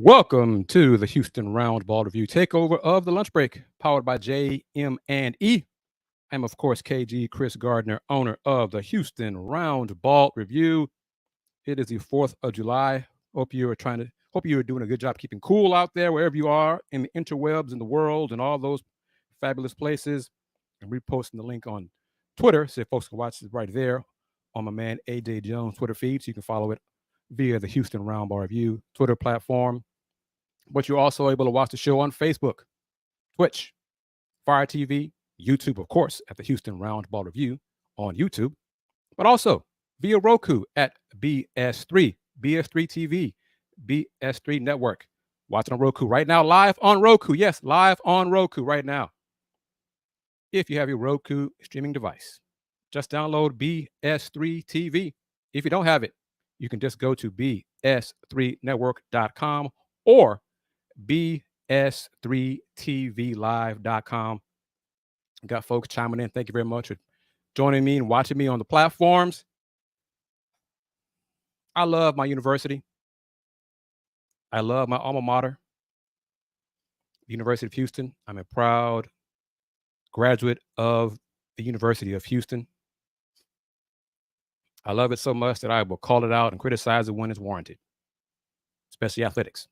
Welcome to the Houston Roundball Review takeover of the lunch break, powered by JM&E. I'm, of course, KG Chris Gardner, owner of the Houston Roundball Review. It is the 4th of July. Hope you are doing a good job keeping cool out there, wherever you are in the interwebs, in the world, and all those fabulous places. I'm reposting the link on Twitter so folks can watch it right there on my man AJ Jones Twitter feed. So you can follow it via the Houston Roundball Review Twitter platform. But you're also able to watch the show on Facebook, Twitch, Fire TV, YouTube, of course, at the Houston Roundball Review on YouTube, but also via Roku at BS3, BS3 TV, BS3 Network. Watching on Roku right now, live on Roku. Yes, live on Roku right now. If you have your Roku streaming device, just download BS3 TV. If you don't have it, you can just go to bs3network.com or bs3tvlive.com. Got folks chiming in. Thank you very much for joining me and watching me on the platforms. I love my university. I love my alma mater, the University of Houston. I'm a proud graduate of the University of Houston. I love it so much that I will call it out and criticize it when it's warranted, especially athletics.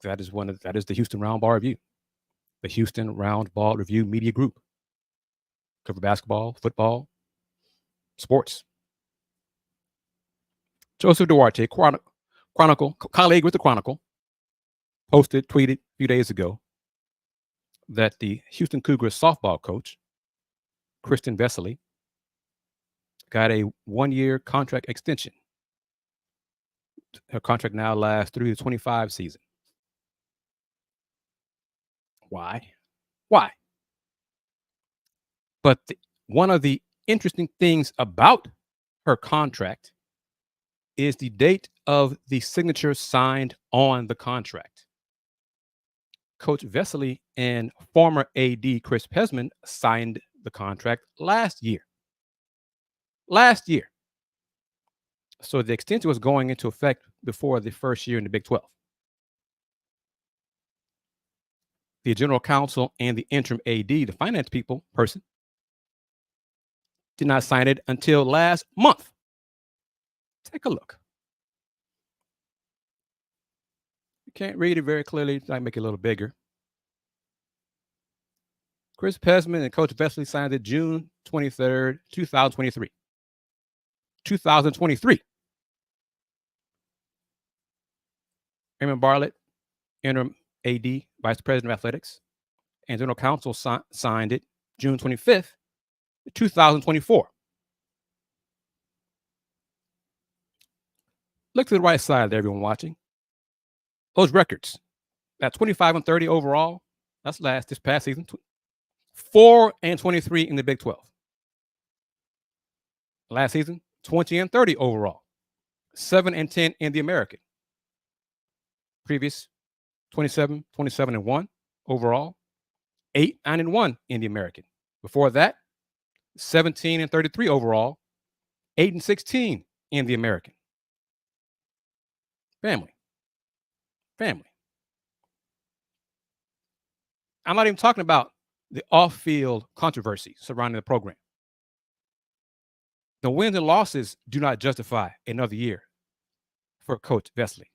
That is the Houston Roundball Review, the Houston Roundball Review Media Group. Cover basketball, football, sports. Joseph Duarte, colleague with the Chronicle, tweeted a few days ago that the Houston Cougars softball coach, Kristen Vesely, got a 1-year contract extension. Her contract now lasts through the 25 season. Why? But one of the interesting things about her contract is the date of the signature signed on the contract. Coach Vesely and former AD Chris Pesman signed the contract last year. So the extension was going into effect before the first year in the Big 12. The general counsel and the interim AD, the finance person, did not sign it until last month. Take a look. You can't read it very clearly. I make it a little bigger. Chris Pesman and Coach Vesely signed it June 23rd, 2023. 2023. Raymond Bartlett, interim AD, Vice President of Athletics, and General Counsel signed it June 25th, 2024. Look to the right side there, everyone watching. Those records, that 25-30 overall, that's this past season. 4-23 in the Big 12. Last season, 20-30 overall. 7-10 in the American. Previous, 27-1 overall. 8-9-1 in the American. Before that, 17-33 overall. 8-16 in the American. Family. I'm not even talking about the off-field controversy surrounding the program. The wins and losses do not justify another year for Coach Vesely.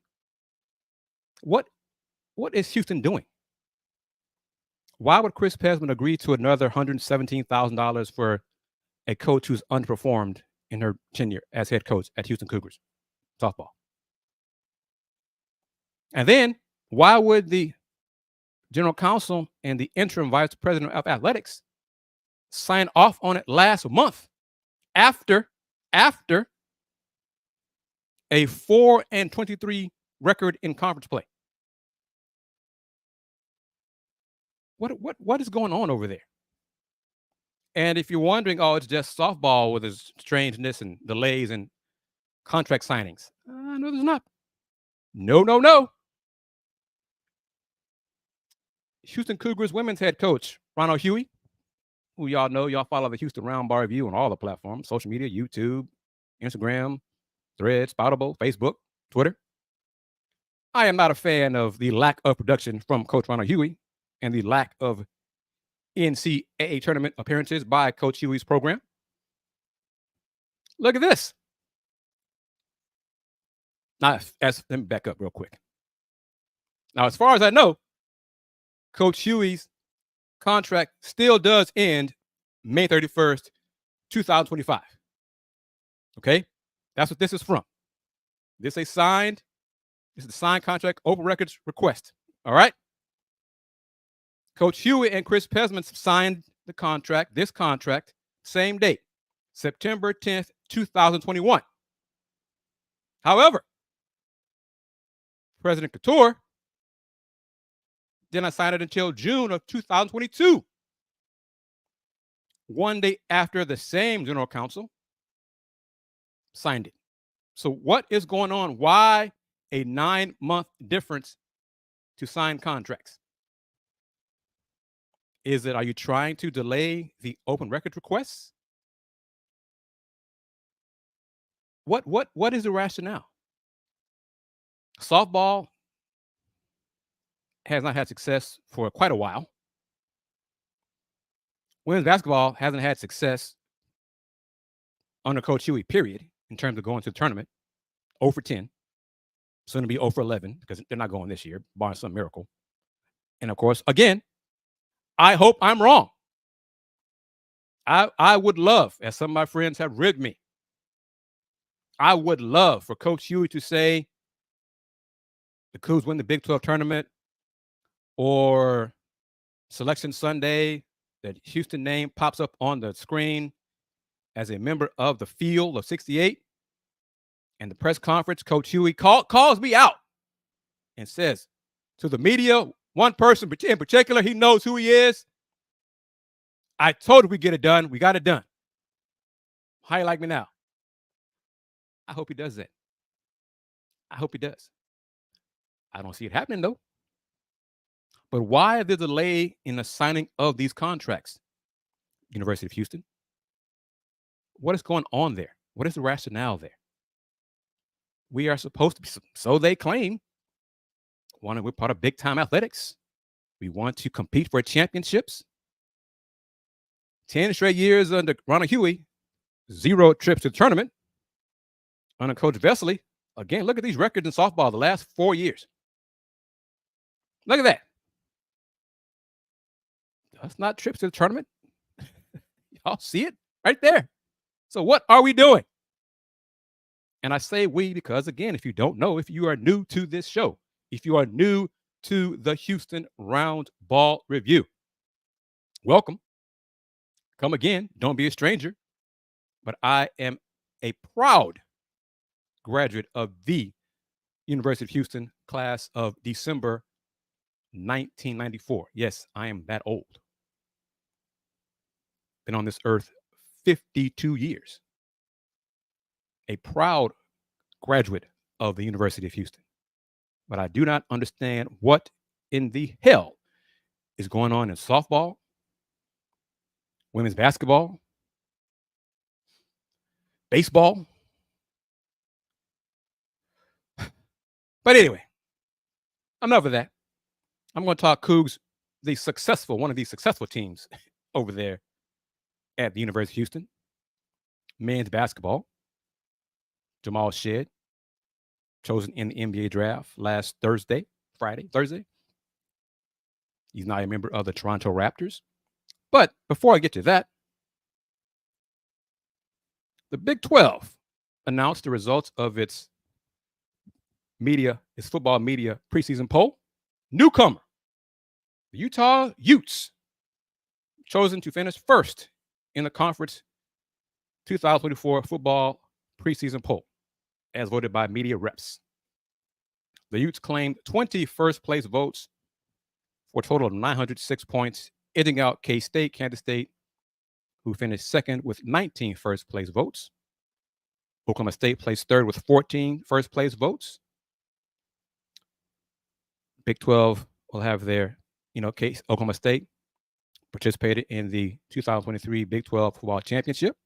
What is Houston doing? Why would Chris Pesman agree to another $117,000 for a coach who's underperformed in her tenure as head coach at Houston Cougars softball? And then why would the general counsel and the interim vice president of athletics sign off on it last month after a 4-23 record in conference play? What is going on over there? And if you're wondering, oh, it's just softball with its strangeness and delays and contract signings. No, there's not. No. Houston Cougars women's head coach, Ronald Huey, who y'all know, y'all follow the Houston Roundball Review on all the platforms, social media, YouTube, Instagram, Threads, Spoutable, Facebook, Twitter. I am not a fan of the lack of production from Coach Ronald Hughey and the lack of NCAA tournament appearances by Coach Hughey's program. Look at this. Now, let me back up real quick. Now, as far as I know, Coach Hughey's contract still does end May 31st, 2025. Okay? That's what this is from. This is a signed contract, open records request. All right? Coach Hughey and Chris Pesman signed this contract, same date, September 10th, 2021. However, President Couture did not sign it until June of 2022, one day after the same general counsel signed it. So what is going on? Why a 9-month difference to sign contracts? Are you trying to delay the open record requests? What is the rationale? Softball has not had success for quite a while. Women's basketball hasn't had success under Coach Hughey, period, in terms of going to the tournament. 0 for 10. Soon to be 0 for 11 because they're not going this year, barring some miracle. And of course, again, I hope I'm wrong. I would love, as some of my friends have ribbed me, I would love for Coach Hughey to say the Cougs win the Big 12 tournament, or Selection Sunday, that Houston name pops up on the screen as a member of the field of 68. And the press conference, Coach Hughey calls me out and says to the media, one person in particular, he knows who he is. I told him we get it done. We got it done. How you like me now? I hope he does that. I hope he does. I don't see it happening, though. But why the delay in the signing of these contracts? University of Houston. What is going on there? What is the rationale there? We are supposed to be, so they claim, we're part of big time athletics. We want to compete for championships. 10 straight years under Ronald Hughey, 0 trips to the tournament. Under Coach Vesely, again, look at these records in softball the last 4 years. Look at that. That's not trips to the tournament. Y'all see it right there. So what are we doing? And I say we because, again, if you don't know, if you are new to this show, if you are new to the Houston Roundball Review, welcome. Come again. Don't be a stranger. But I am a proud graduate of the University of Houston class of December 1994. Yes, I am that old. Been on this earth 52 years. A proud graduate of the University of Houston. But I do not understand what in the hell is going on in softball, women's basketball, baseball. But anyway, enough of that. I'm going to talk Cougs, one of the successful teams over there at the University of Houston. Men's basketball. Jamal Shead, chosen in the NBA draft last Thursday. He's now a member of the Toronto Raptors. But before I get to that, the Big 12 announced the results of its football media preseason poll. Newcomer, the Utah Utes, chosen to finish first in the conference 2024 football preseason poll, as voted by media reps. The Utes claimed 20 first-place votes for a total of 906 points, edging out K-State, Kansas State, who finished second with 19 first-place votes. Oklahoma State placed third with 14 first-place votes. Big 12 will have their, case. Oklahoma State participated in the 2023 Big 12 football championship.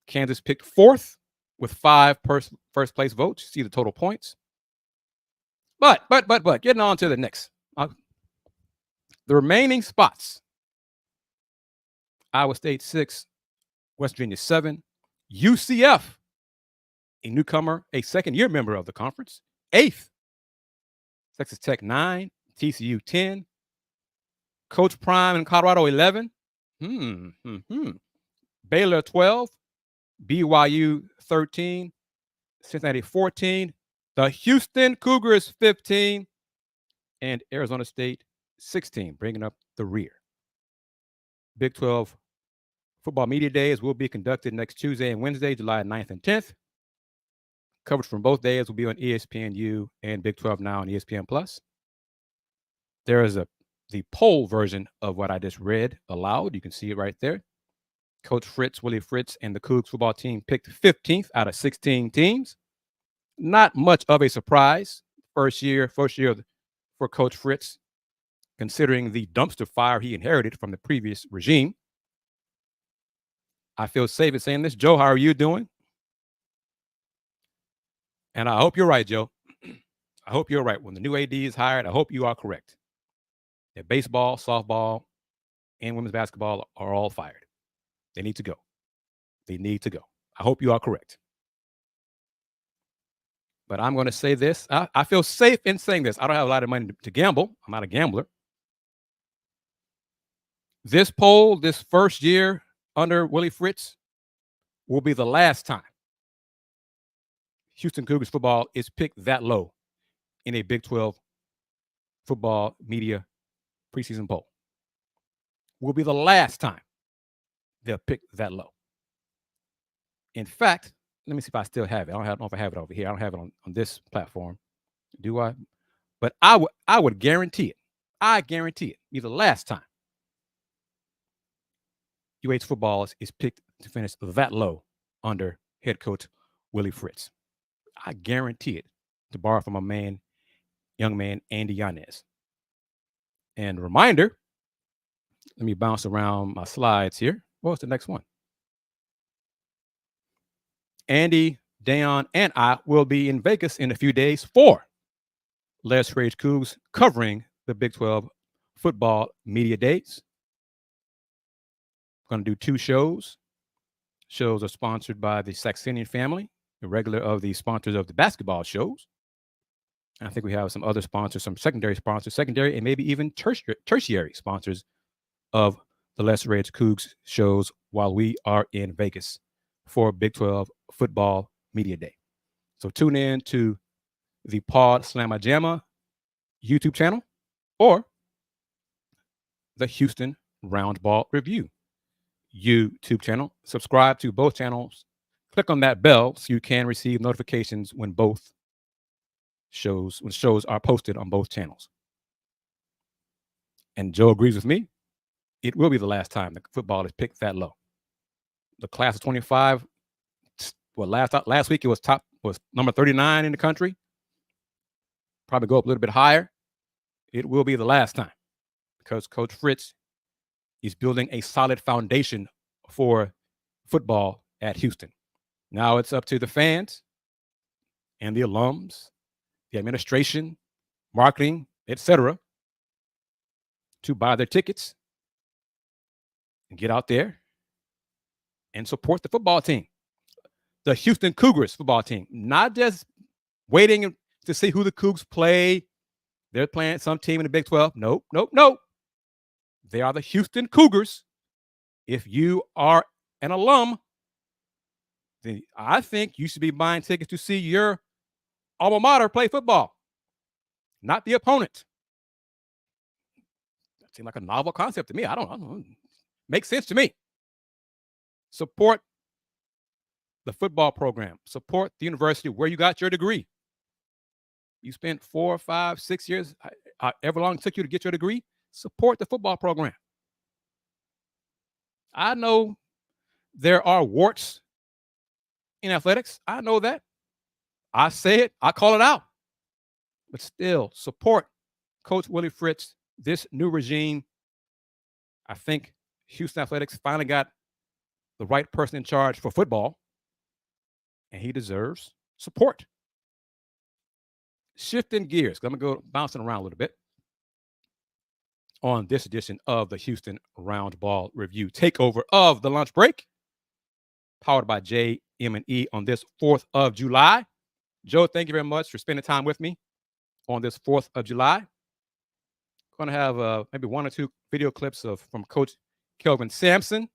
Kansas picked fourth with 5 first-place votes. See the total points. But getting on to the next. The remaining spots: Iowa State 6, West Virginia 7, UCF, a newcomer, a second-year member of the conference, 8th, Texas Tech 9, TCU 10, Coach Prime in Colorado 11, Baylor 12, BYU 13, Cincinnati 14, the Houston Cougars 15, and Arizona State 16, bringing up the rear. Big 12 Football Media Days will be conducted next Tuesday and Wednesday, July 9th and 10th. Coverage from both days will be on ESPNU and Big 12 Now on ESPN Plus. There is the poll version of what I just read aloud. You can see it right there. Coach Willie Fritz, and the Cougs football team picked 15th out of 16 teams. Not much of a surprise. First year for Coach Fritz, considering the dumpster fire he inherited from the previous regime. I feel safe in saying this. Joe, how are you doing? And I hope you're right, Joe. I hope you're right. When the new AD is hired, I hope you are correct. That baseball, softball, and women's basketball are all fired. They need to go. They need to go. I hope you are correct. But I'm going to say this. I feel safe in saying this. I don't have a lot of money to gamble. I'm not a gambler. This poll, this first year under Willie Fritz, will be the last time Houston Cougars football is picked that low in a Big 12 football media preseason poll. Will be the last time they'll pick that low. In fact, let me see if I still have it. I don't know if I have it over here. I don't have it on this platform. Do I? But I would guarantee it. I guarantee it. Be the last time UH football is picked to finish that low under head coach Willie Fritz. I guarantee it, to borrow from my young man, Andy Yanez. And reminder, let me bounce around my slides here. What's the next one? Andy, Dayon, and I will be in Vegas in a few days for Les Rage Cougs covering the Big 12 football media days. Going to do 2 shows. Shows are sponsored by the Saxenian family, the regular of the sponsors of the basketball shows. And I think we have some other sponsors, some secondary and maybe even tertiary sponsors of the Les Rage Cougs shows while we are in Vegas for Big 12 football media day. So tune in to the Pod Slamma Jamma YouTube channel or the Houston Roundball Review YouTube channel. Subscribe to both channels. Click on that bell so you can receive notifications when shows are posted on both channels. And Joe agrees with me. It will be the last time the football is picked that low. The class of 25, last week it was number 39 in the country. Probably go up a little bit higher. It will be the last time because Coach Fritz is building a solid foundation for football at Houston. Now it's up to the fans and the alums, the administration, marketing, etc., to buy their tickets and get out there and support the football team, the Houston Cougars football team. Not just waiting to see who the Cougs play. They're playing some team in the Big 12. Nope. They are the Houston Cougars. If you are an alum, then I think you should be buying tickets to see your alma mater play football, not the opponent. That seemed like a novel concept to me. I don't know. Makes sense to me. Support the football program. Support the university where you got your degree. You spent 4, 5, 6 years, however long it took you to get your degree. Support the football program. I know there are warts in athletics. I know that. I say it. I call it out. But still, support Coach Willie Fritz, this new regime. I think Houston Athletics finally got the right person in charge for football, and he deserves support. Shifting gears, I'm going to go bouncing around a little bit on this edition of the Houston Roundball Review Takeover of the Lunch Break, powered by JM&E on this 4th of July. Joe, thank you very much for spending time with me on this 4th of July. Going to have maybe one or two video clips from Coach Kelvin Sampson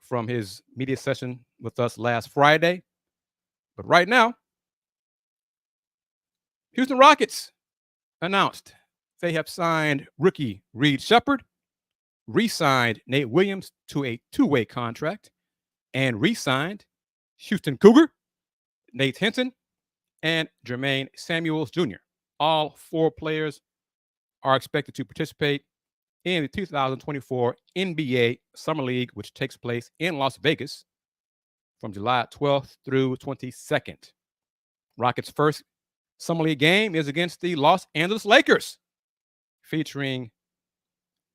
from his media session with us last Friday. But right now, Houston Rockets announced they have signed rookie Reed Sheppard, re-signed Nate Williams to a two-way contract, and re-signed Houston Cougar, Nate Hinton, and Jermaine Samuels Jr. All four players are expected to participate in the 2024 NBA Summer League, which takes place in Las Vegas from July 12th through 22nd. Rockets' first Summer League game is against the Los Angeles Lakers, featuring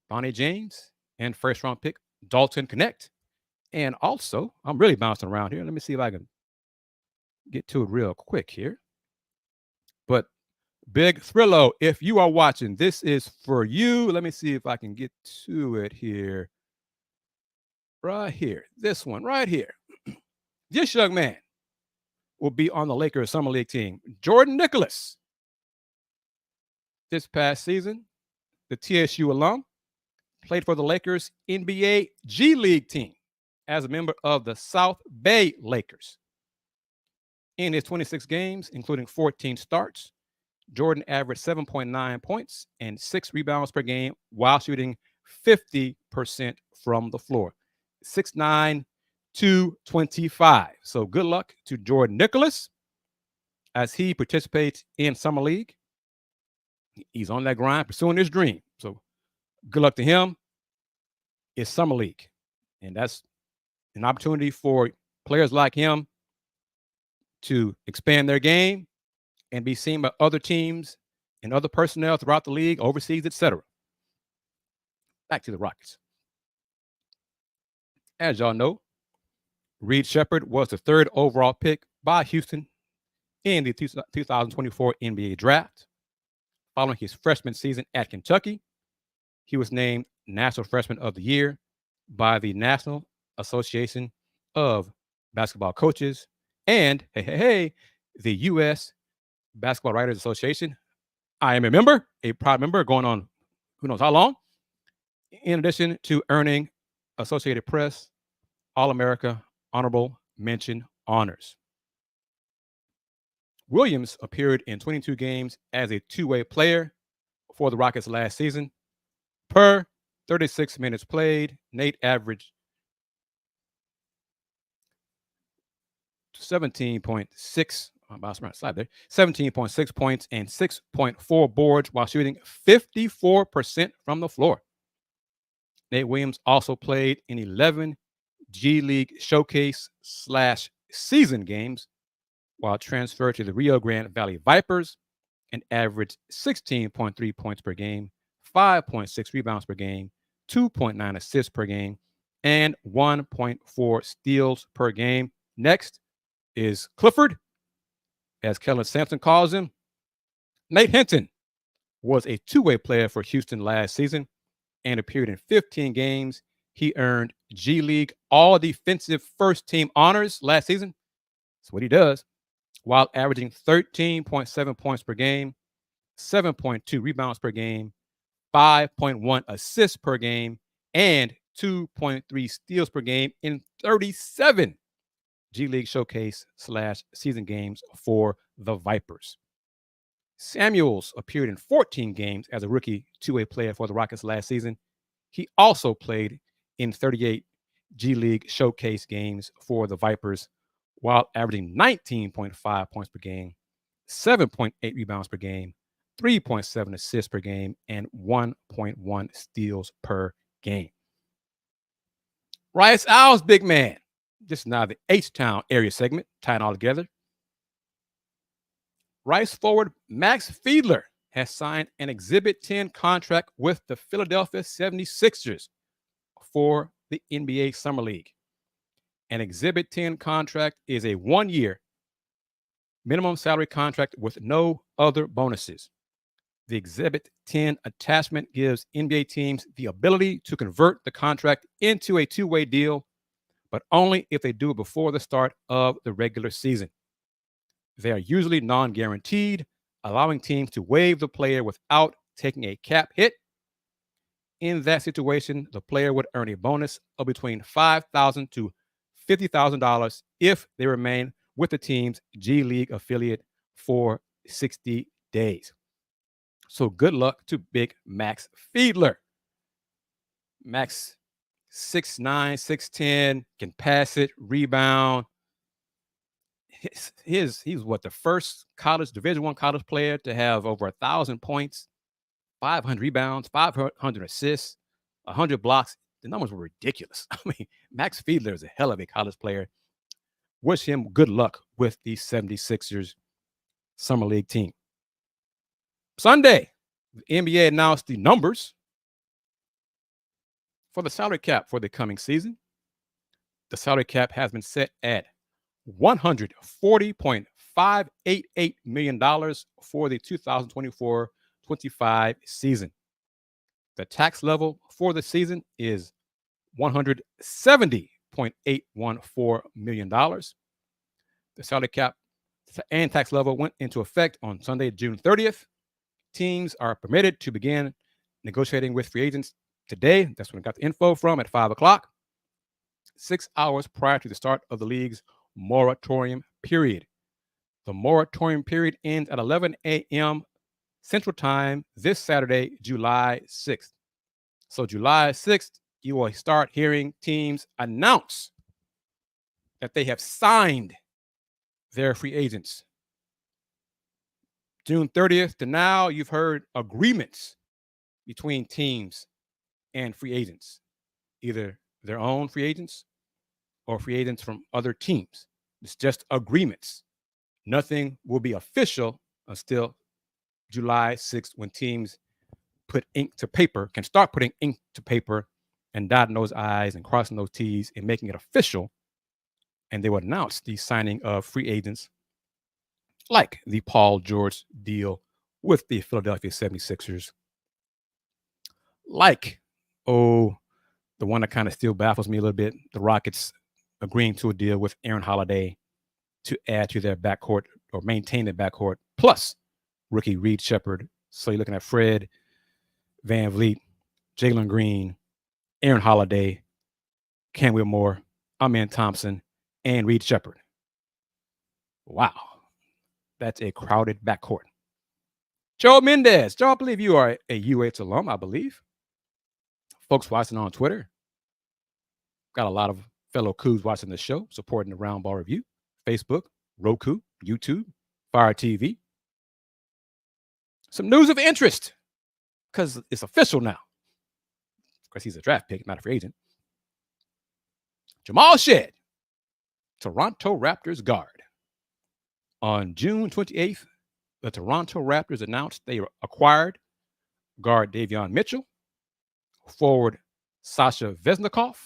Bonnie James and first-round pick Dalton Connect. And also, I'm really bouncing around here. Let me see if I can get to it real quick here. But Big Thrillo, if you are watching, this is for you. Let me see if I can get to it here. Right here. This one right here. This young man will be on the Lakers Summer League team. Jordan Nicholas. This past season, the TSU alum, played for the Lakers NBA G League team as a member of the South Bay Lakers. In his 26 games, including 14 starts, Jordan averaged 7.9 points and 6 rebounds per game while shooting 50% from the floor. 6'9", 225. So good luck to Jordan Nicholas as he participates in Summer League. He's on that grind, pursuing his dream. So good luck to him. It's Summer League, and that's an opportunity for players like him to expand their game and be seen by other teams and other personnel throughout the league, overseas, etc. Back to the Rockets. As y'all know, Reed Sheppard was the 3rd overall pick by Houston in the 2024 NBA draft. Following his freshman season at Kentucky, he was named National Freshman of the Year by the National Association of Basketball Coaches and, the U.S. Basketball Writers Association. I am a member, a proud member, going on who knows how long, in addition to earning Associated Press All-America Honorable Mention honors. Williams appeared in 22 games as a two-way player for the Rockets last season. Per 36 minutes played, Nate averaged 17.6 points and 6.4 boards while shooting 54% from the floor. Nate Williams also played in 11 G League showcase / season games while transferred to the Rio Grande Valley Vipers and averaged 16.3 points per game, 5.6 rebounds per game, 2.9 assists per game, and 1.4 steals per game. Next is Clifford, as Kelvin Sampson calls him. Nate Hinton was a two-way player for Houston last season and appeared in 15 games. He earned G League All-Defensive First Team honors last season. That's what he does, while averaging 13.7 points per game, 7.2 rebounds per game, 5.1 assists per game, and 2.3 steals per game in 37 G League showcase / season games for the Vipers. Samuels appeared in 14 games as a rookie two-way player for the Rockets last season. He also played in 38 G League showcase games for the Vipers while averaging 19.5 points per game, 7.8 rebounds per game, 3.7 assists per game, and 1.1 steals per game. Rice Owls, big man. This is now the H-Town area segment, tying all together. Rice forward Max Fiedler has signed an Exhibit 10 contract with the Philadelphia 76ers for the NBA Summer League. An Exhibit 10 contract is a 1-year, minimum salary contract with no other bonuses. The Exhibit 10 attachment gives NBA teams the ability to convert the contract into a two-way deal, but only if they do it before the start of the regular season. They are usually non-guaranteed, allowing teams to waive the player without taking a cap hit. In that situation, the player would earn a bonus of between $5,000 to $50,000 if they remain with the team's G League affiliate for 60 days. So good luck to Big Max Fiedler. Max 6'9", 6'10", can pass it, rebound. He's what, the first college Division I college player to have over 1,000 points, 500 rebounds, 500 assists, 100 blocks. The numbers were ridiculous. I mean, Max Fiedler is a hell of a college player. Wish him good luck with the 76ers Summer League team. Sunday, the NBA announced the numbers for the salary cap for the coming season. The salary cap has been set at $140.588 million for the 2024-25 season. The tax level for the season is $170.814 million. The salary cap and tax level went into effect on Sunday, June 30th. Teams are permitted to begin negotiating with free agents today. That's when I got the info from at 5 o'clock, 6 hours prior to the start of the league's moratorium period. The moratorium period ends at 11 a.m. Central Time this Saturday, July 6th. So July 6th, you will start hearing teams announce that they have signed their free agents. June 30th to now, you've heard agreements between teams and free agents, either their own free agents or free agents from other teams. It's just agreements. Nothing will be official until July 6th, when teams put ink to paper, can start putting ink to paper and dotting those I's and crossing those T's and making it official. And they will announce the signing of free agents like the Paul George deal with the Philadelphia 76ers. Like, the one that kind of still baffles me a little bit, the Rockets agreeing to a deal with Aaron Holiday to add to their backcourt or maintain their backcourt, plus rookie Reed Shepherd. So you're looking at Fred VanVleet, Jalen Green, Aaron Holiday, Cam Whitmore, Amen Thompson, and Reed Shepherd. Wow. That's a crowded backcourt. Joe Mendez. Joe, I believe you are a UH alum, I believe. Folks watching on Twitter. Got a lot of fellow Cougs watching the show, supporting the Roundball Review. Facebook, Roku, YouTube, Fire TV. Some news of interest, because it's official now. Of course, he's a draft pick, not a free agent. Jamal Shead, Toronto Raptors guard. On June 28th, the Toronto Raptors announced they acquired guard Davion Mitchell, forward Sasha Vesnikov,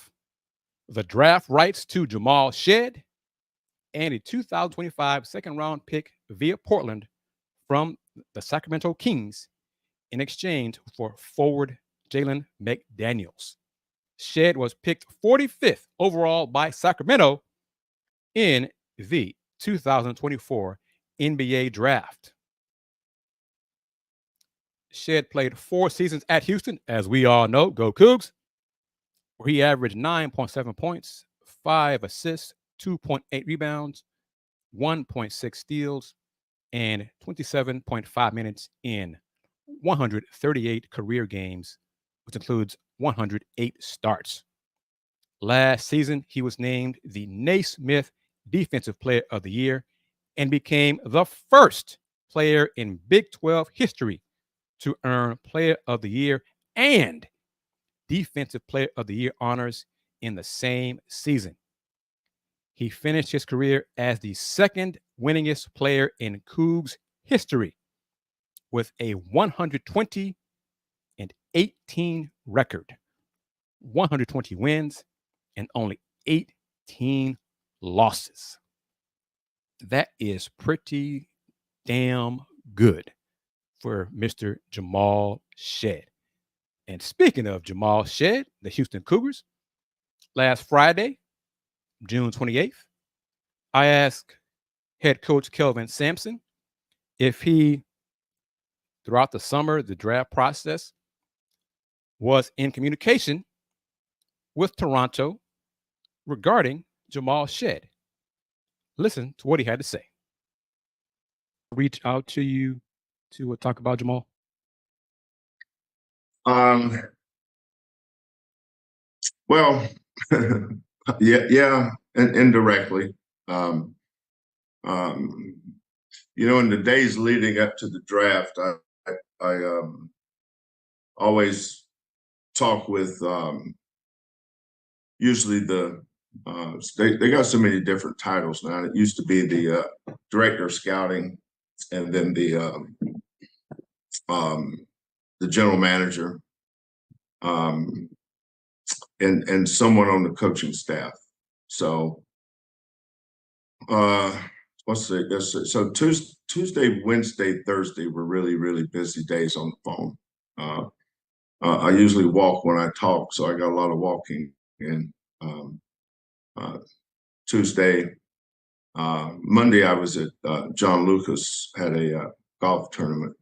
the draft rights to Jamal Shead, and a 2025 second-round pick via Portland from the Sacramento Kings in exchange for forward Jalen McDaniels. Shead was picked 45th overall by Sacramento in the 2024 NBA draft. Shead played 4 seasons at Houston, as we all know, go Cougs, where he averaged 9.7 points, 5 assists, 2.8 rebounds, 1.6 steals, and 27.5 minutes in 138 career games, which includes 108 starts. Last season, he was named the Naismith Defensive Player of the Year and became the first player in Big 12 history to earn Player of the Year and Defensive Player of the Year honors in the same season. He finished his career as the second winningest player in Cougs history with a 120-18 record, 120 wins and only 18 losses. That is pretty damn good for Mr. Jamal Shead. And speaking of Jamal Shead, the Houston Cougars, last Friday, June 28th, I asked head coach Kelvin Sampson if he, throughout the summer, the draft process, was in communication with Toronto regarding Jamal Shead. Listen to what he had to say. Reach out to you to talk about Jamal. Well, yeah, and indirectly. In the days leading up to the draft, I always talk with usually they got so many different titles now. It used to be the director of scouting, and then the general manager, and someone on the coaching staff. So let's see. So Tuesday, Wednesday, Thursday were really, really busy days on the phone. I usually walk when I talk, so I got a lot of walking. And Tuesday, Monday, I was at John Lucas had a golf tournament,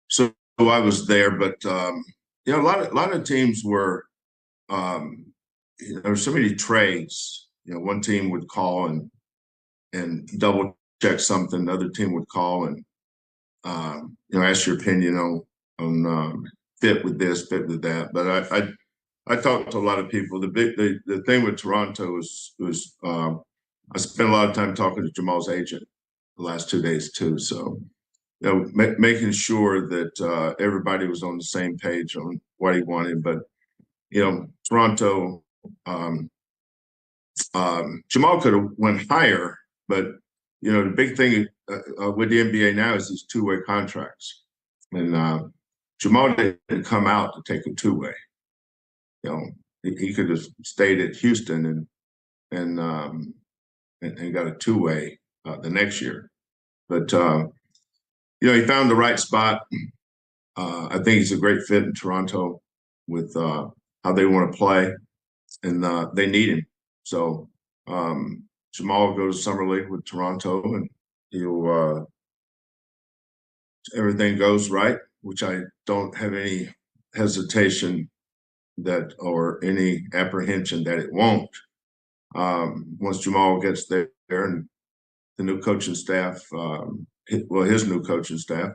so I was there. But a lot of teams were. There were so many trades. One team would call and double check something. The other team would call and ask your opinion on fit with this, fit with that. But I talked to a lot of people. The thing with Toronto was I spent a lot of time talking to Jamal's agent the last 2 days too. So making sure that everybody was on the same page on what he wanted. But Toronto. Jamal could have went higher, but the big thing with the NBA now is these two-way contracts, and Jamal didn't come out to take a two-way. He could have stayed at Houston and got a two-way the next year, but he found the right spot. I think he's a great fit in Toronto with how they want to play, and they need him. So Jamal will go to summer league with Toronto, and he'll everything goes right, which I don't have any hesitation that or any apprehension that it won't. Once Jamal gets there and the new coaching staff, his new coaching staff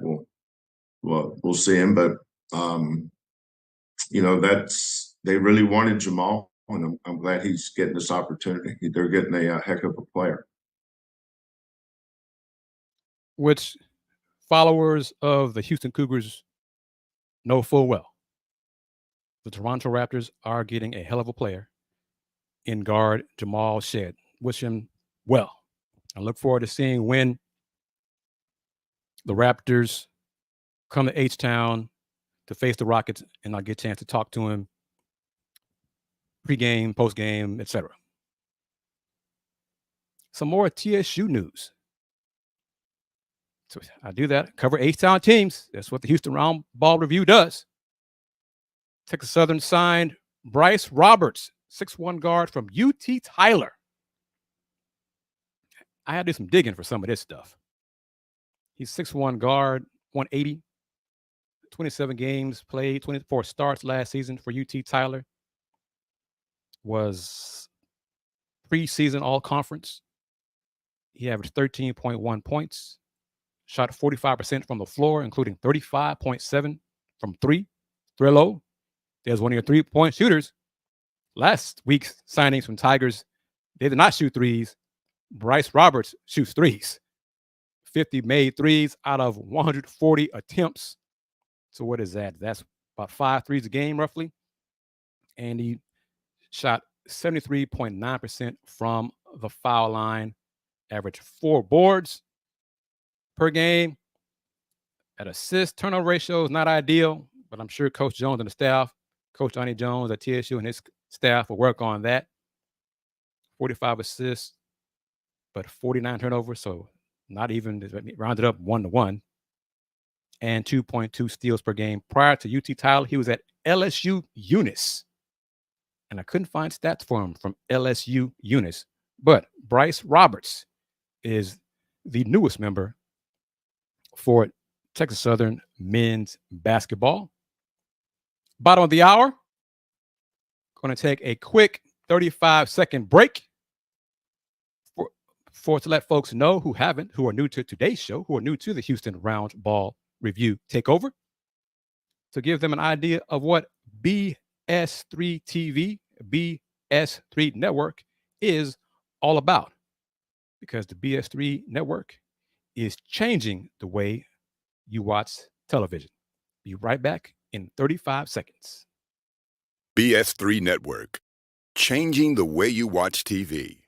we'll see him, but they really wanted Jamal. And I'm glad he's getting this opportunity. They're getting a heck of a player. Which followers of the Houston Cougars know full well. The Toronto Raptors are getting a hell of a player in guard Jamal Shead. Wish him well. I look forward to seeing when the Raptors come to H-Town to face the Rockets, and I'll get a chance to talk to him pre-game, post-game, etc. Some more TSU news. So I do that. Cover H-Town teams. That's what the Houston Roundball Review does. Texas Southern signed Bryce Roberts, 6'1" guard from UT Tyler. I had to do some digging for some of this stuff. He's 6'1" guard, 180, 27 games played, 24 starts last season for UT Tyler. Was preseason all-conference. He averaged 13.1 points, shot 45% from the floor, including 35.7 from three. Thrillo, there's one of your three-point shooters. Last week's signings from Tigers, they did not shoot threes. Bryce Roberts shoots threes. 50 made threes out of 140 attempts. So what is that? That's about 5 threes a game, roughly. And he shot 73.9% from the foul line, averaged 4 boards per game. At assist turnover ratio is not ideal, but I'm sure Coach Jones and the staff, Coach Johnny Jones at TSU and his staff will work on that. 45 assists, but 49 turnovers, so not even rounded up 1-1, and 2.2 steals per game. Prior to UT title, he was at LSU Eunice, and I couldn't find stats for him from LSU Eunice. But Bryce Roberts is the newest member for Texas Southern men's basketball. Bottom of the hour, going to take a quick 35-second break to let folks know who are new to today's show, who are new to the Houston Roundball Review Takeover, to give them an idea of what BS3 TV, BS3 Network is all about. Because the BS3 Network is changing the way you watch television. Be right back in 35 seconds. BS3 Network, changing the way you watch TV.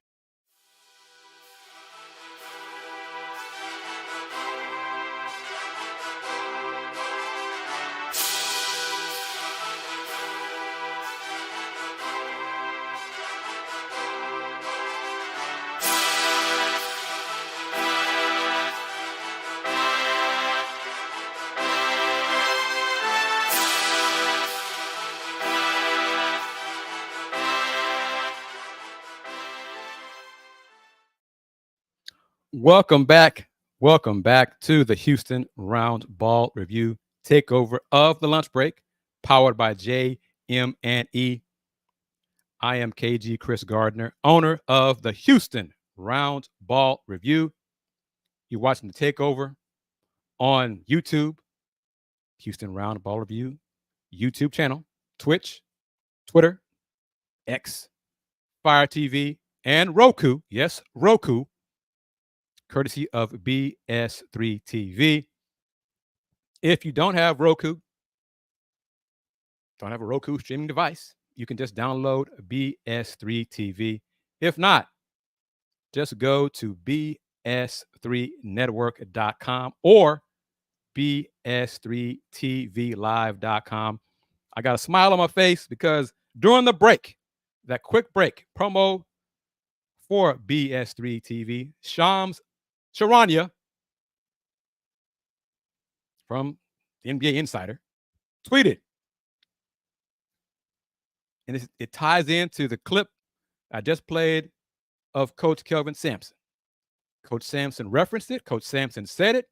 Welcome back. Welcome back to the Houston Roundball Review Takeover of the Lunch Break, powered by JM&E. I am KG Chris Gardner, owner of the Houston Roundball Review. You're watching the Takeover on YouTube, Houston Roundball Review YouTube channel, Twitch, Twitter, X, Fire TV, and Roku. Yes, Roku, courtesy of BS3 TV. If you don't have Roku, don't have a Roku streaming device, you can just download BS3 TV. If not, just go to bs3network.com or bs3tvlive.com. I got a smile on my face because during the break, that quick break promo for BS3 TV, Shams Charania from the NBA Insider tweeted, and it ties into the clip I just played of Coach Kelvin Sampson. Coach Sampson referenced it. Coach Sampson said it,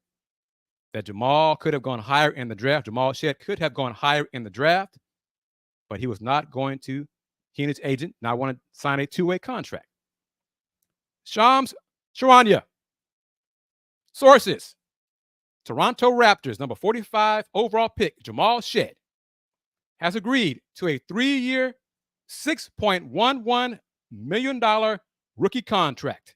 that Jamal could have gone higher in the draft. Jamal Shead could have gone higher in the draft, but he was not going to. He and his agent now want to sign a two-way contract. Shams Charania. Sources: Toronto Raptors, number 45 overall pick, Jamal Shead, has agreed to a 3-year, $6.11 million rookie contract.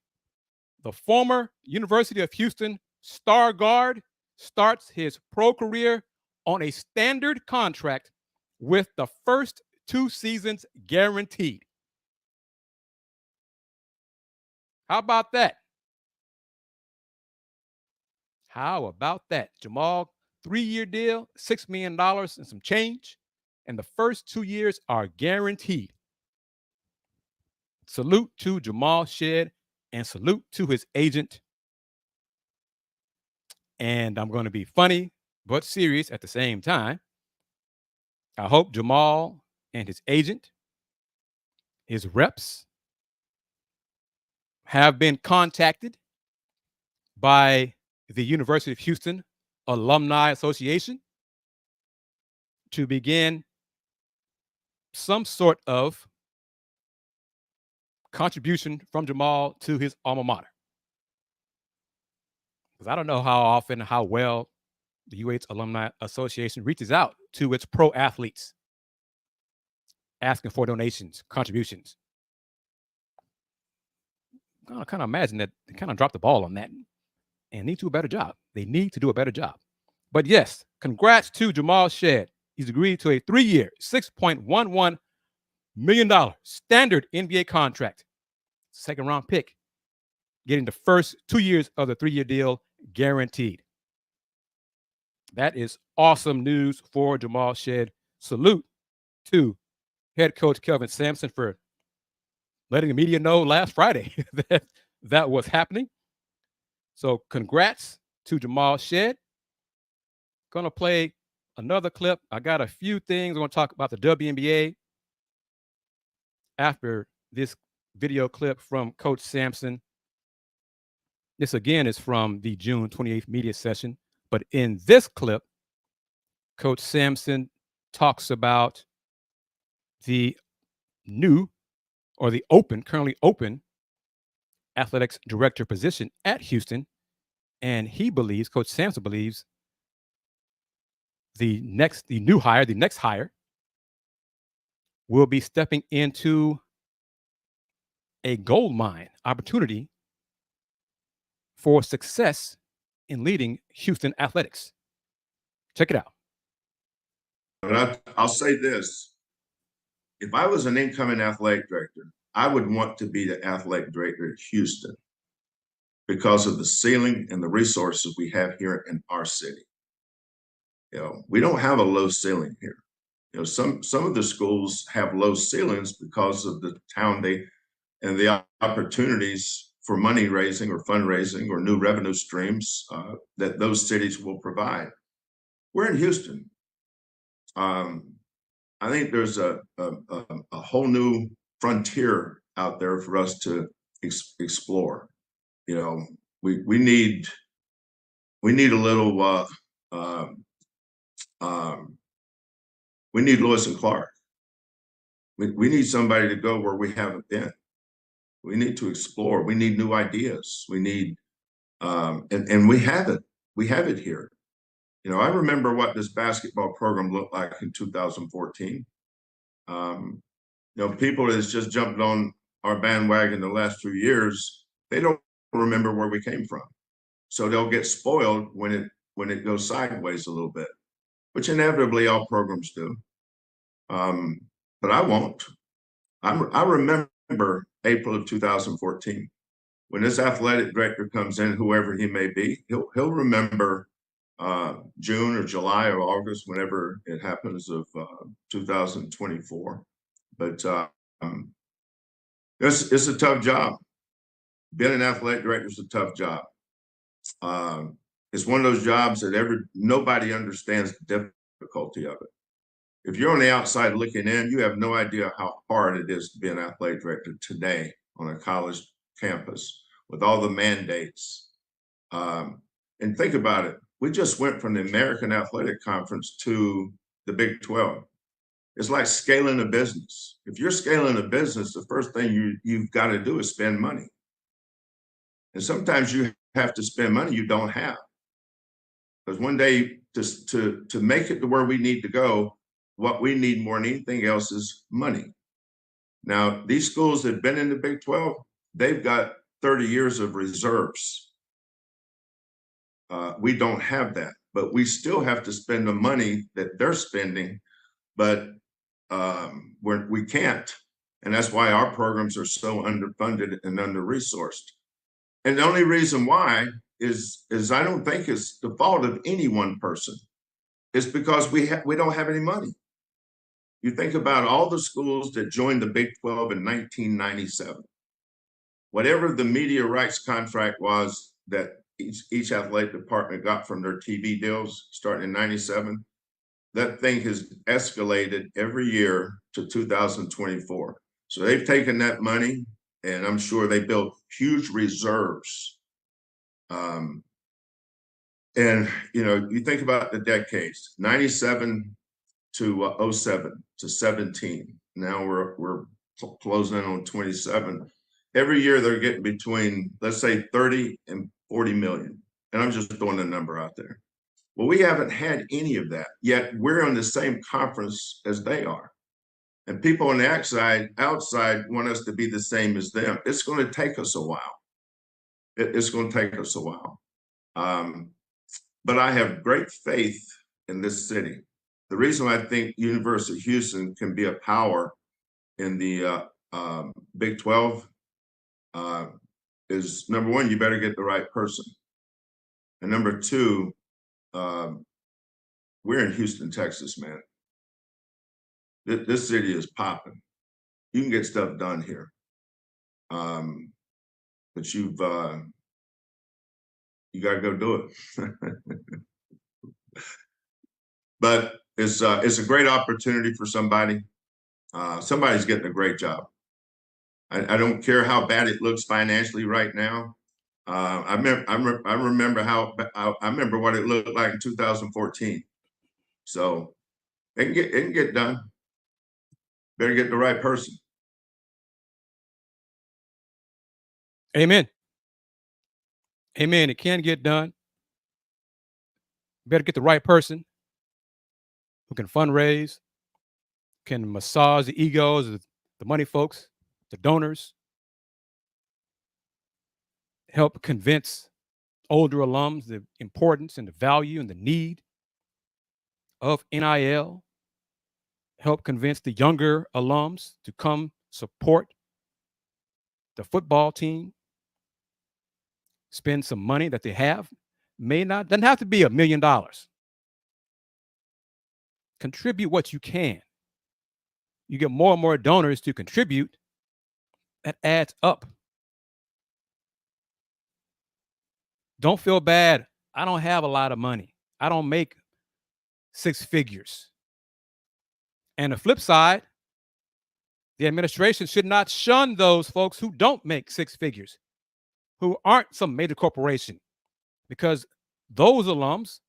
The former University of Houston star guard starts his pro career on a standard contract with the first 2 seasons guaranteed. How about that? How about that? Jamal, 3-year deal, $6 million and some change, and the first 2 years are guaranteed. Salute to Jamal Shead and salute to his agent. And I'm going to be funny but serious at the same time. I hope Jamal and his agent, his reps, have been contacted by the University of Houston Alumni Association to begin some sort of contribution from Jamal to his alma mater. Because I don't know how often, how well the UH Alumni Association reaches out to its pro athletes, asking for donations, contributions. I kind of imagine that they kind of dropped the ball on that and need to do a better job. They need to do a better job. But yes, congrats to Jamal Shead. He's agreed to a 3-year, $6.11 million standard NBA contract. Second round pick, getting the first 2 years of the 3-year deal guaranteed. That is awesome news for Jamal Shead. Salute to head coach Kelvin Sampson for letting the media know last Friday that that was happening. So congrats to Jamal Shed. Gonna play another clip. I got a few things. I'm gonna talk about the WNBA after this video clip from Coach Sampson. This again is from the June 28th media session. But in this clip, Coach Sampson talks about the new or the currently open athletics director position at Houston. And he believes, Coach Sampson believes, the next hire will be stepping into a gold mine opportunity for success in leading Houston athletics. Check it out. But I'll say this. If I was an incoming athletic director, I would want to be the athletic director at Houston because of the ceiling and the resources we have here in our city. We don't have a low ceiling here. Some of the schools have low ceilings because of the town and the opportunities for money raising or fundraising or new revenue streams that those cities will provide. We're in Houston. I think there's a whole new frontier out there for us to explore. We need a little. We need Lewis and Clark. We need somebody to go where we haven't been. We need to explore. We need new ideas. We need, and we have it. We have it here. I remember what this basketball program looked like in 2014. People that's just jumped on our bandwagon the last few years, they don't remember where we came from. So they'll get spoiled when it goes sideways a little bit, which inevitably all programs do. But I won't. I remember April of 2014 when this athletic director comes in, whoever he may be, he'll remember June or July or August, whenever it happens, of 2024. But it's a tough job. Being an athletic director is a tough job. It's one of those jobs that nobody understands the difficulty of it. If you're on the outside looking in, you have no idea how hard it is to be an athletic director today on a college campus with all the mandates. And think about it. We just went from the American Athletic Conference to the Big 12. It's like scaling a business. If you're scaling a business, the first thing you've got to do is spend money. And sometimes you have to spend money you don't have. Because one day, to make it to where we need to go, what we need more than anything else is money. Now, these schools that have been in the Big 12, they've got 30 years of reserves. We don't have that, but we still have to spend the money that they're spending, but we can't. And that's why our programs are so underfunded and under-resourced. And the only reason why is I don't think it's the fault of any one person. It's because we don't have any money. You think about all the schools that joined the Big 12 in 1997. Whatever the media rights contract was that each athletic department got from their TV deals starting in 97, that thing has escalated every year to 2024. So they've taken that money, and I'm sure they built huge reserves. And, you think about the decades, 97 to 07 to 17. Now we're closing in on 27. Every year they're getting between, let's say, 30 and 40 million. And I'm just throwing a number out there. Well, we haven't had any of that, yet we're on the same conference as they are. And people on the outside want us to be the same as them. It's going to take us a while. It's going to take us a while. But I have great faith in this city. The reason I think University of Houston can be a power in the Big 12 is, number one, you better get the right person. And number two, we're in Houston, Texas, man. This city is popping. You can get stuff done here. but you got to go do it. But it's a great opportunity for somebody. Somebody's getting a great job. I don't care how bad it looks financially right now. I remember I remember what it looked like in 2014. So it can get done. Better get the right person. Amen. Amen. It can get done. Better get the right person who can fundraise, can massage the egos of the money folks, the donors, help convince older alums the importance and the value and the need of NIL, help convince the younger alums to come support the football team, spend some money that they have. Doesn't have to be $1 million. Contribute what you can. You get more and more donors to contribute. That adds up. Don't feel bad. I don't have a lot of money. I don't make 6 figures. And the flip side, the administration should not shun those folks who don't make 6 figures, who aren't some major corporation, because those alums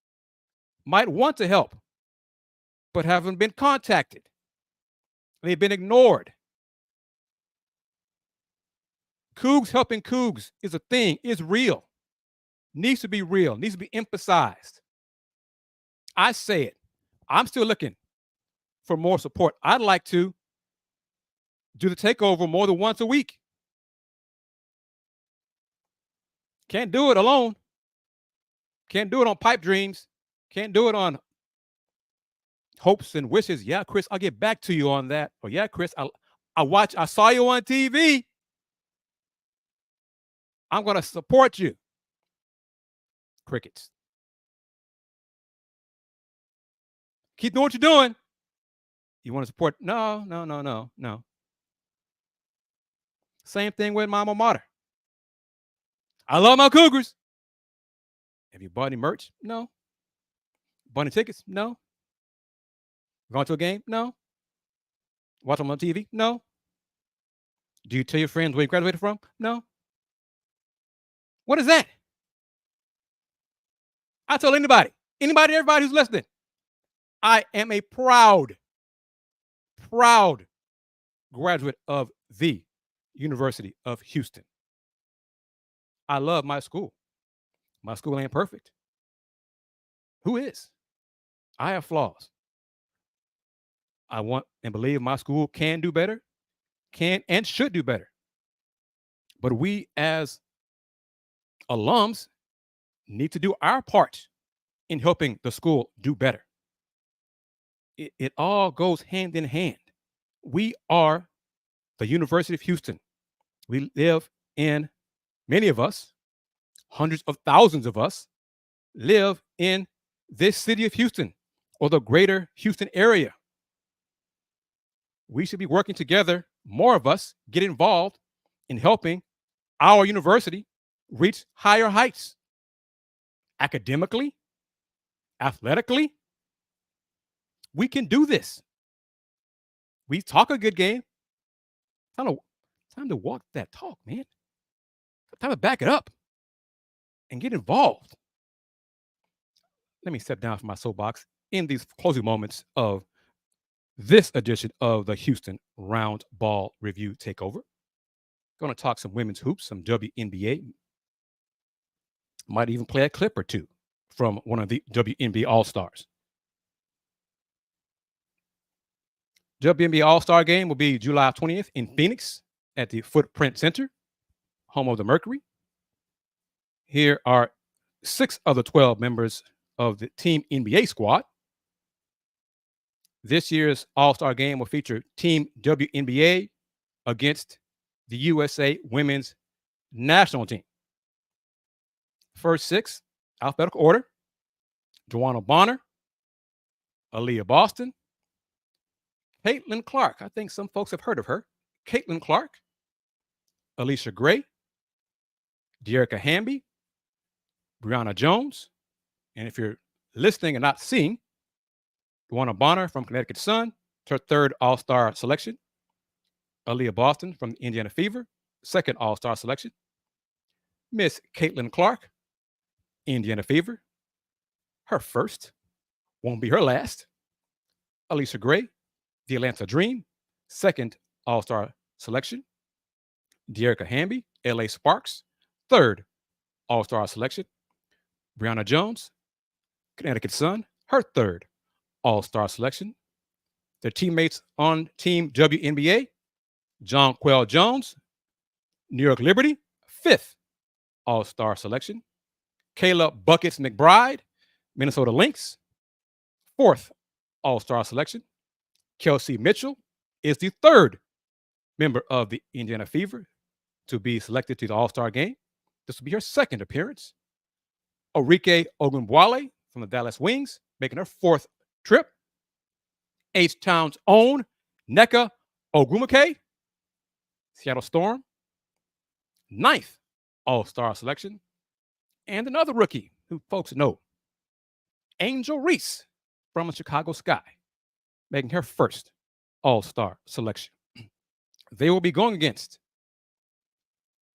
might want to help, but haven't been contacted. They've been ignored. Cougs helping Cougs is a thing, is real, needs to be real, needs to be emphasized. I say it. I'm still looking for more support. I'd like to do the takeover more than once a week. Can't do it alone. Can't do it on pipe dreams. Can't do it on hopes and wishes. Yeah, Chris, I'll get back to you on that. Or yeah, Chris, I saw you on TV. I'm going to support you. Crickets. Keep doing what you're doing. You want to support? No. Same thing with my alma mater. I love my Cougars. Have you bought any merch? No. Bought any tickets? No. Gone to a game? No. Watch them on TV? No. Do you tell your friends where you graduated from? No. What is that? I tell everybody, everybody who's listening, I am a proud graduate of the University of Houston. I love my school. My school ain't perfect. Who is? I have flaws. I want and believe my school can do better, can and should do better. But we as alums need to do our part in helping the school do better. It all goes hand in hand. We are the University of Houston. We live in, many of us, hundreds of thousands of us, live in this city of Houston or the greater Houston area. We should be working together, more of us get involved in helping our university reach higher heights. Academically, athletically, we can do this. We talk a good game. Time to walk that talk, man. Time to back it up and get involved. Let me step down from my soapbox in these closing moments of this edition of the Houston Roundball Review Takeover. Going to talk some women's hoops, some WNBA. Might even play a clip or two from one of the WNBA All-Stars. WNBA All-Star game will be July 20th in Phoenix at the Footprint Center, home of the Mercury. Here are 6 of the 12 members of the Team NBA squad. This year's All-Star game will feature Team WNBA against the USA Women's National Team. First 6, alphabetical order: Joanna Bonner, Aaliyah Boston, Caitlin Clark. I think some folks have heard of her. Caitlin Clark, Alicia Gray, Dearica Hamby, Brianna Jones, and if you're listening and not seeing, Duana Bonner from Connecticut Sun, her third All-Star selection. Aaliyah Boston from the Indiana Fever, second All-Star selection. Miss Caitlin Clark, Indiana Fever, her first, won't be her last. Alicia Gray, the Atlanta Dream, second All-Star selection. Dearica Hamby, LA Sparks, third All-Star selection. Brianna Jones, Connecticut Sun, her third All-Star selection. Their teammates on Team WNBA, Jonquel Jones, New York Liberty, fifth All-Star selection. Kayla Buckets McBride, Minnesota Lynx, fourth All-Star selection. Kelsey Mitchell is the third member of the Indiana Fever to be selected to the All-Star game. This will be her second appearance. Orike Ogunbowale from the Dallas Wings, making her fourth trip. H-Town's own Nneka Ogwumike, Seattle Storm, ninth All-Star selection. And another rookie who folks know, Angel Reese from the Chicago Sky, making her first All-Star selection. They will be going against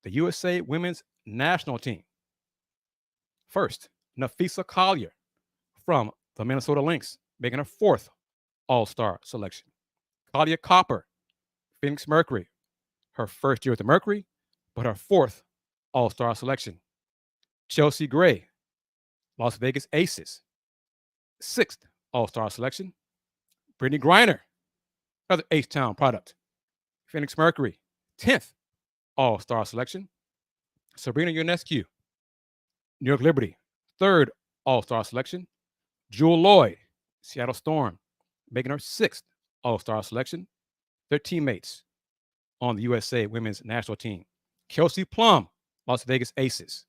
the USA Women's National Team. First, Nafisa Collier from the Minnesota Lynx, making her fourth All-Star selection. Claudia Copper, Phoenix Mercury, her first year with the Mercury, but her fourth All-Star selection. Chelsea Gray, Las Vegas Aces, sixth All-Star selection. Brittany Griner, another H-Town product. Phoenix Mercury, 10th All-Star selection. Sabrina Ionescu, New York Liberty, third All-Star selection. Jewel Lloyd, Seattle Storm, making her sixth All-Star selection. Their teammates on the USA Women's National Team. Kelsey Plum, Las Vegas Aces,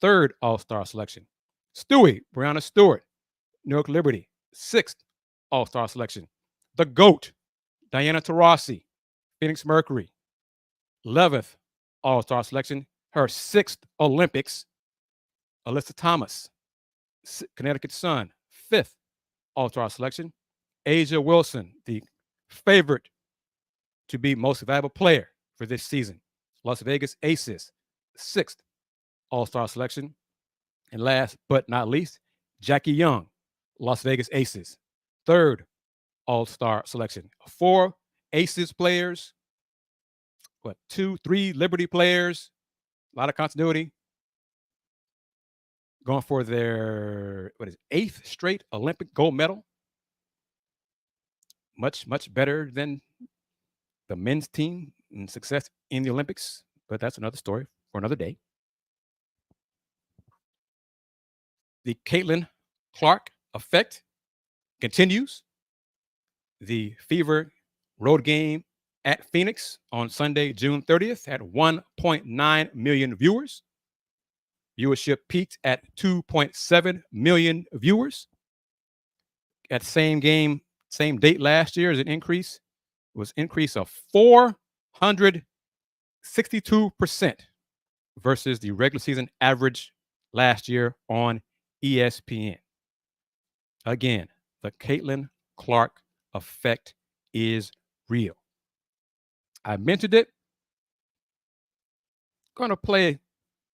third All-Star selection. Stewie, Brianna Stewart, New York Liberty, sixth All-Star selection. The GOAT, Diana Taurasi, Phoenix Mercury, 11th All-Star selection, her sixth Olympics. Alyssa Thomas, Connecticut Sun, fifth All-Star selection. Asia Wilson, the favorite to be most valuable player for this season. Las Vegas Aces, sixth All-Star selection. And last but not least, Jackie Young, Las Vegas Aces, third All-Star selection. 4 Aces players, 2, 3 Liberty players, a lot of continuity. Going for their 8th straight Olympic gold medal. Much, much better than the men's team in success in the Olympics, but that's another story for another day. The Caitlin Clark effect continues. The Fever road game at Phoenix on Sunday, June 30th, had 1.9 million viewers. Viewership peaked at 2.7 million viewers. At same game, same date last year, is an increase. It was an increase of 462% versus the regular season average last year on ESPN. Again, the Caitlin Clark effect is real. I mentioned it. Going to play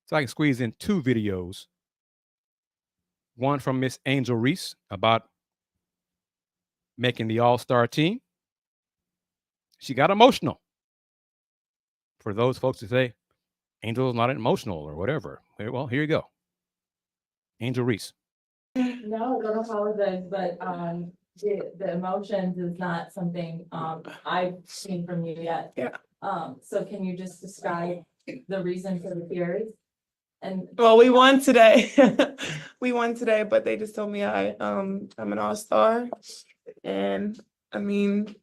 so I can squeeze in 2 videos. One from Miss Angel Reese about making the All-Star team. She got emotional. For those folks who say Angel's not emotional or whatever, well, here you go. Angel Reese. No, don't apologize, but the emotions is not something I've seen from you yet. Yeah. So can you just describe the reason for the tears? And Well, we won today. We won today, but they just told me I'm an all-star. And I mean,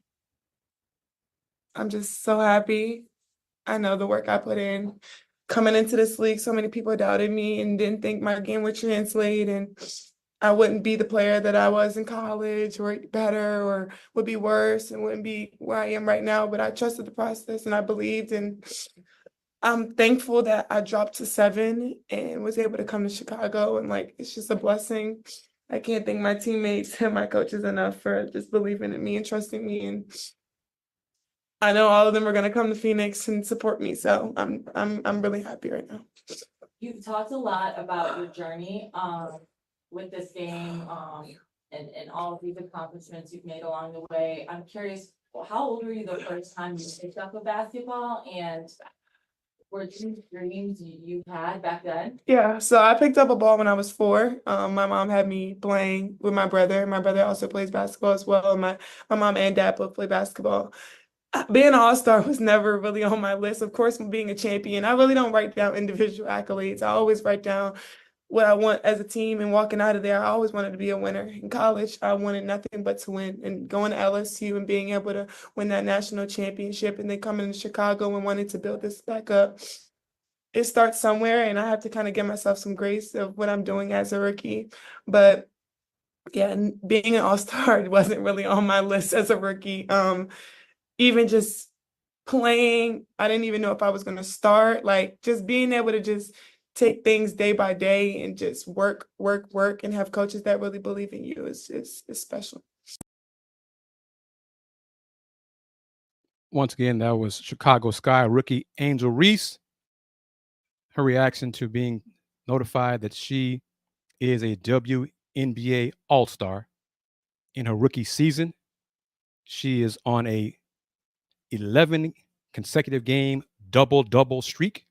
I'm just so happy. I know the work I put in. Coming into this league, so many people doubted me and didn't think my game would translate and I wouldn't be the player that I was in college or better or would be worse and wouldn't be where I am right now. But I trusted the process and I believed, and I'm thankful that I dropped to 7 and was able to come to Chicago, and like it's just a blessing. I can't thank my teammates and my coaches enough for just believing in me and trusting me, and I know all of them are gonna come to Phoenix and support me. So I'm really happy right now. You've talked a lot about your journey with this game and all of these accomplishments you've made along the way. I'm curious, how old were you the first time you picked up a basketball, and were these dreams you had back then? Yeah, so I picked up a ball when I was 4. My mom had me playing with my brother. My brother also plays basketball as well. And my mom and dad both play basketball. Being an all-star was never really on my list. Of course, being a champion, I really don't write down individual accolades. I always write down what I want as a team, and walking out of there, I always wanted to be a winner. In college, I wanted nothing but to win, and going to LSU and being able to win that national championship and then coming to Chicago and wanting to build this back up. It starts somewhere, and I have to kind of give myself some grace of what I'm doing as a rookie. But yeah, being an all-star wasn't really on my list as a rookie. Even just playing, I didn't even know if I was going to start. Like just being able to just take things day by day and just work, and have coaches that really believe in you is special. Once again, that was Chicago Sky rookie Angel Reese. Her reaction to being notified that she is a WNBA All-Star in her rookie season. She is on a 11 consecutive game double streak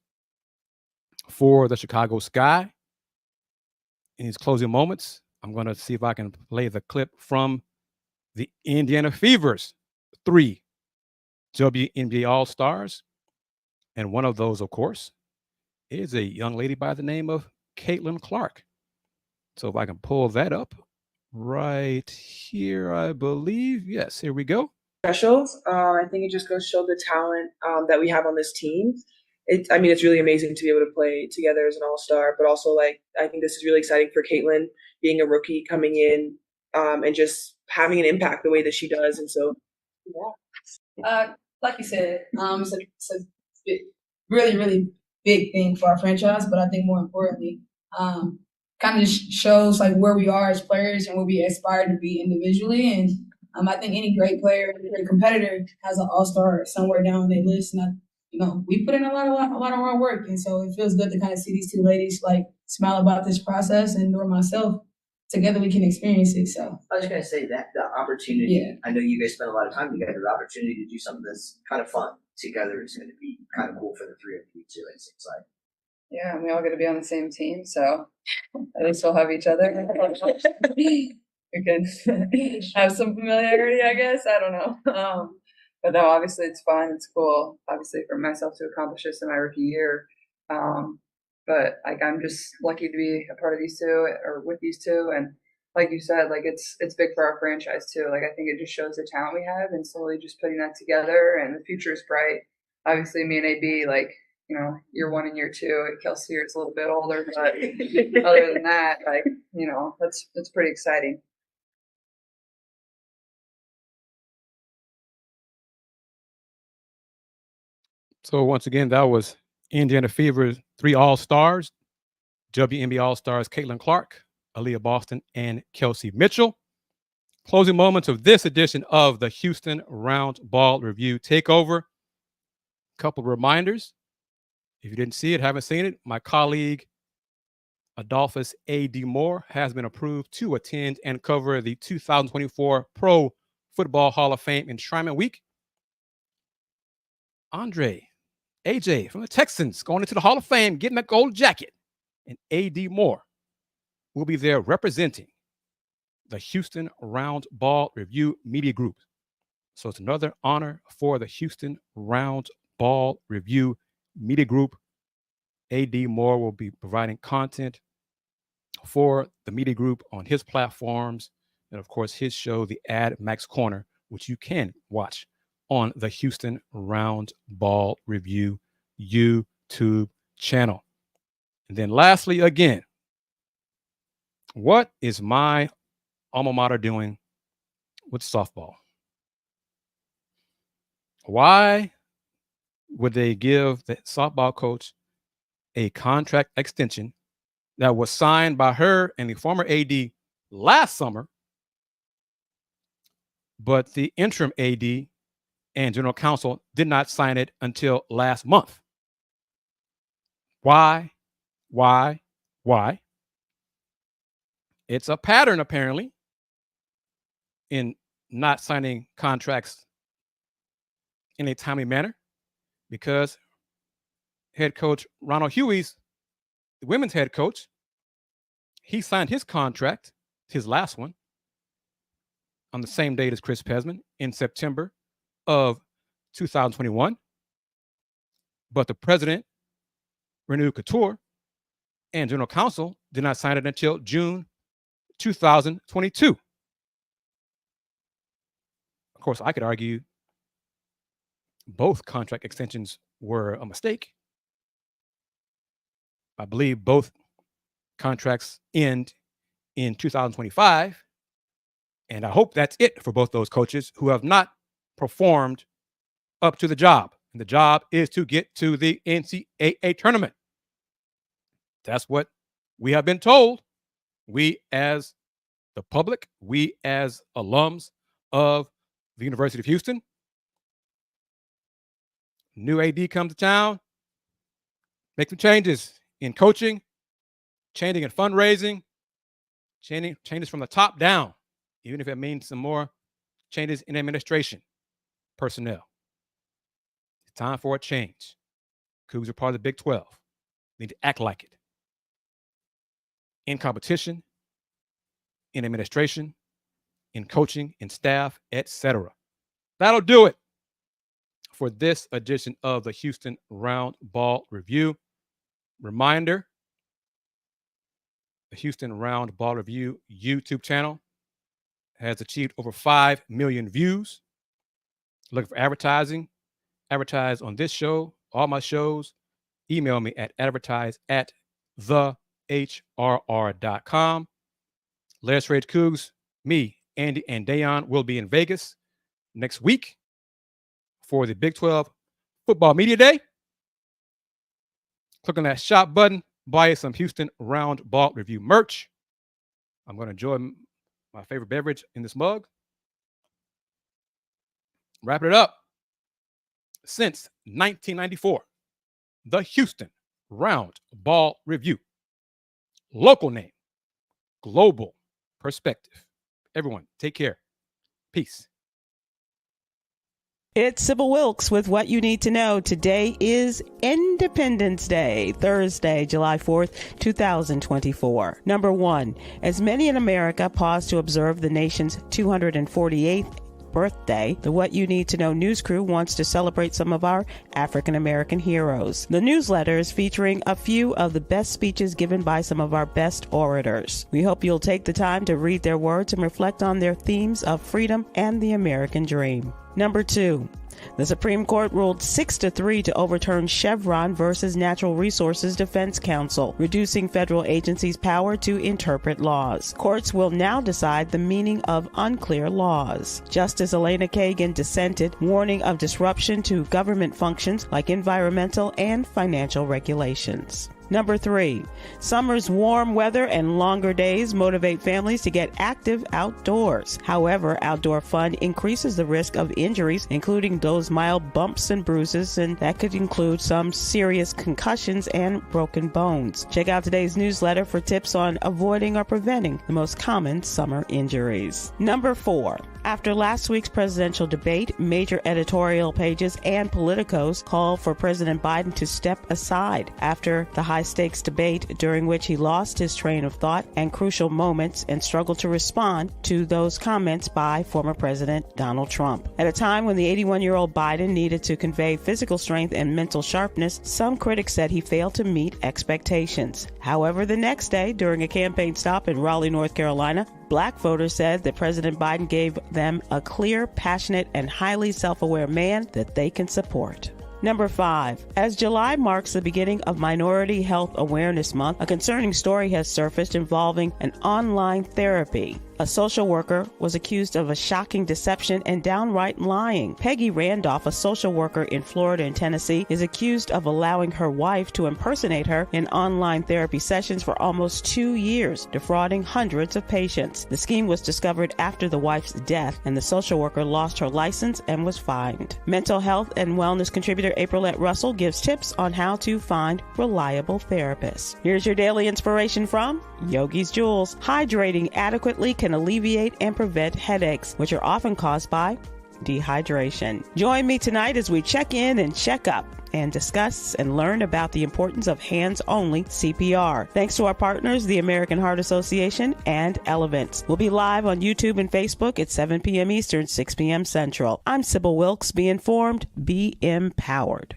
for the Chicago Sky. In his closing moments, I'm going to see if I can play the clip from the Indiana Fever's 3 WNBA All-Stars. And one of those, of course, is a young lady by the name of Caitlin Clark. So if I can pull that up right here, I believe. Yes, here we go. Specials. I think it just goes to show the talent that we have on this team. It's really amazing to be able to play together as an all-star, but also I think this is really exciting for Caitlin being a rookie coming in and just having an impact the way that she does. And so, yeah. Like you said, it's a really, really big thing for our franchise, but I think more importantly, kind of shows where we are as players and where we aspire to be individually. And I think any great player, great competitor has an all-star somewhere down their list. And we put in a lot of hard work, and so it feels good to kind of see these two ladies smile about this process, and nor myself. Together we can experience it. So I was gonna say that the opportunity. Yeah. I know you guys spend a lot of time together. The opportunity to do something that's kind of fun together is going to be kind of cool for the three of you too. It seems like. Yeah, we all get to be on the same team, so at least we'll have each other. We can have some familiarity, I guess. I don't know. But no, obviously it's fun. It's cool, obviously, for myself to accomplish this in my rookie year. But I'm just lucky to be a part of these two, or with these two. And like you said, it's big for our franchise too. I think it just shows the talent we have, and slowly just putting that together. And the future is bright. Obviously, me and AB, year 1 and year 2. Kelsey is a little bit older, but other than that, that's pretty exciting. So once again, that was Indiana Fever's 3 All-Stars, WNBA All-Stars Caitlin Clark, Aaliyah Boston, and Kelsey Mitchell. Closing moments of this edition of the Houston Roundball Review Takeover. Couple reminders. If you didn't see it, haven't seen it, my colleague Adolphus A.D. Moore has been approved to attend and cover the 2024 Pro Football Hall of Fame Enshrinement Week. Andre, AJ from the Texans going into the Hall of Fame, getting that gold jacket. And A.D. Moore will be there representing the Houston Roundball Review Media Group. So it's another honor for the Houston Roundball Review Media Group. A.D. Moore will be providing content for the media group on his platforms, and of course his show, the Ad Max Corner, which you can watch on the Houston Roundball Review YouTube channel. And then lastly, again, what is my alma mater doing with softball? Why would they give the softball coach a contract extension that was signed by her and the former AD last summer, but the interim AD and general counsel did not sign it until last month? Why? It's a pattern, apparently, in not signing contracts in a timely manner, because head coach Ronald Hughey's, the women's head coach, he signed his contract, his last one, on the same date as Chris Pesman in September of 2021. But the president, Renu Couture, and general counsel did not sign it until June 2022. Of course, I could argue both contract extensions were a mistake. I believe both contracts end in 2025. And I hope that's it for both those coaches who have not performed up to the job. And the job is to get to the NCAA tournament. That's what we have been told. We as the public, we as alums of the University of Houston. New AD comes to town, make some changes in coaching, changing in fundraising, changes from the top down, even if it means some more changes in administration, personnel. It's time for a change. Cougs are part of the Big 12. They need to act like it. In competition, in administration, in coaching, in staff, etc. That'll do it for this edition of the Houston Roundball Review. Reminder, the Houston Roundball Review YouTube channel has achieved over 5 million views. Looking for advertising? Advertise on this show, all my shows. Email me at advertise@thehrr.com. Let's Rage Cougs, me, Andy, and Dayon will be in Vegas next week for the Big 12 Football Media Day. Click on that shop button, buy some Houston Roundball Review merch. I'm going to enjoy my favorite beverage in this mug. Wrap it up. Since 1994, the Houston Roundball Review. Local name, global perspective. Everyone, take care. Peace. It's Sybil Wilkes with what you need to know. Today is Independence Day, Thursday, July 4th, 2024. Number 1, as many in America pause to observe the nation's 248th birthday, the What You Need to Know news crew wants to celebrate some of our African American heroes. The newsletter is featuring a few of the best speeches given by some of our best orators. We hope you'll take the time to read their words and reflect on their themes of freedom and the American dream. Number 2, the Supreme Court ruled 6-3 to overturn Chevron versus Natural Resources Defense Council, reducing federal agencies' power to interpret laws. Courts will now decide the meaning of unclear laws. Justice Elena Kagan dissented, warning of disruption to government functions like environmental and financial regulations. Number 3, summer's warm weather and longer days motivate families to get active outdoors. However, outdoor fun increases the risk of injuries, including those mild bumps and bruises, and that could include some serious concussions and broken bones. Check out today's newsletter for tips on avoiding or preventing the most common summer injuries. Number 4, after last week's presidential debate, major editorial pages and politicos called for President Biden to step aside after the high-stakes debate during which he lost his train of thought and crucial moments and struggled to respond to those comments by former President Donald Trump. At a time when the 81-year-old Biden needed to convey physical strength and mental sharpness, some critics said he failed to meet expectations. However, the next day, during a campaign stop in Raleigh, North Carolina, Black voters said that President Biden gave them a clear, passionate, and highly self-aware man that they can support. Number 5, as July marks the beginning of Minority Health Awareness Month, a concerning story has surfaced involving an online therapy. a social worker was accused of a shocking deception and downright lying. Peggy Randolph, a social worker in Florida and Tennessee, is accused of allowing her wife to impersonate her in online therapy sessions for almost 2 years, defrauding hundreds of patients. The scheme was discovered after the wife's death, and the social worker lost her license and was fined. Mental health and wellness contributor Aprilette Russell gives tips on how to find reliable therapists. Here's your daily inspiration from Yogi's Jewels. Hydrating adequately can alleviate and prevent headaches, which are often caused by dehydration. Join me tonight as we check in and check up and discuss and learn about the importance of hands-only CPR. Thanks to our partners, the American Heart Association and Elevance. We'll be live on YouTube and Facebook at 7 p.m. Eastern, 6 p.m. Central. I'm Sybil Wilkes. Be informed, be empowered.